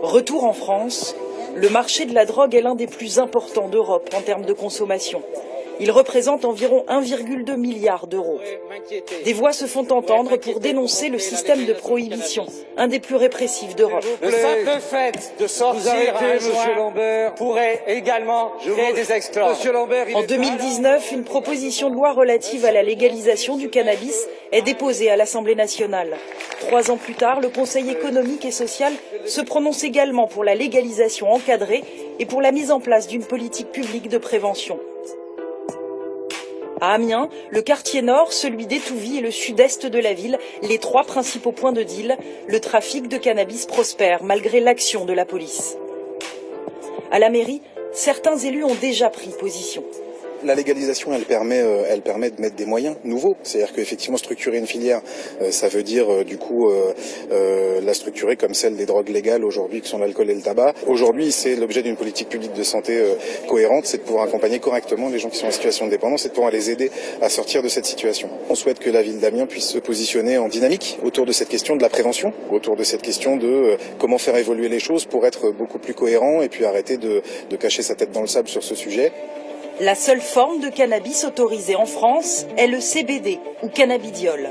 Retour en France, le marché de la drogue est l'un des plus importants d'Europe en termes de consommation. Il représente environ 1,2 milliard d'euros. Des voix se font entendre pour dénoncer le système de prohibition, un des plus répressifs d'Europe. Le simple fait de sortir un joint pourrait également créer des exploits. En 2019, une proposition de loi relative à la légalisation du cannabis est déposée à l'Assemblée nationale. 3 ans plus tard, le Conseil économique et social se prononce également pour la légalisation encadrée et pour la mise en place d'une politique publique de prévention. À Amiens, le quartier nord, celui d'Étouvie et le sud-est de la ville, les 3 principaux points de deal, le trafic de cannabis prospère malgré l'action de la police. À la mairie, certains élus ont déjà pris position. La légalisation, elle permet de mettre des moyens nouveaux. C'est-à-dire qu'effectivement, structurer une filière, ça veut dire la structurer comme celle des drogues légales aujourd'hui, qui sont l'alcool et le tabac. Aujourd'hui, c'est l'objet d'une politique publique de santé cohérente, c'est de pouvoir accompagner correctement les gens qui sont en situation de dépendance et de pouvoir les aider à sortir de cette situation. On souhaite que la ville d'Amiens puisse se positionner en dynamique autour de cette question de la prévention, autour de cette question de comment faire évoluer les choses pour être beaucoup plus cohérent et puis arrêter de cacher sa tête dans le sable sur ce sujet. La seule forme de cannabis autorisée en France est le CBD ou cannabidiol.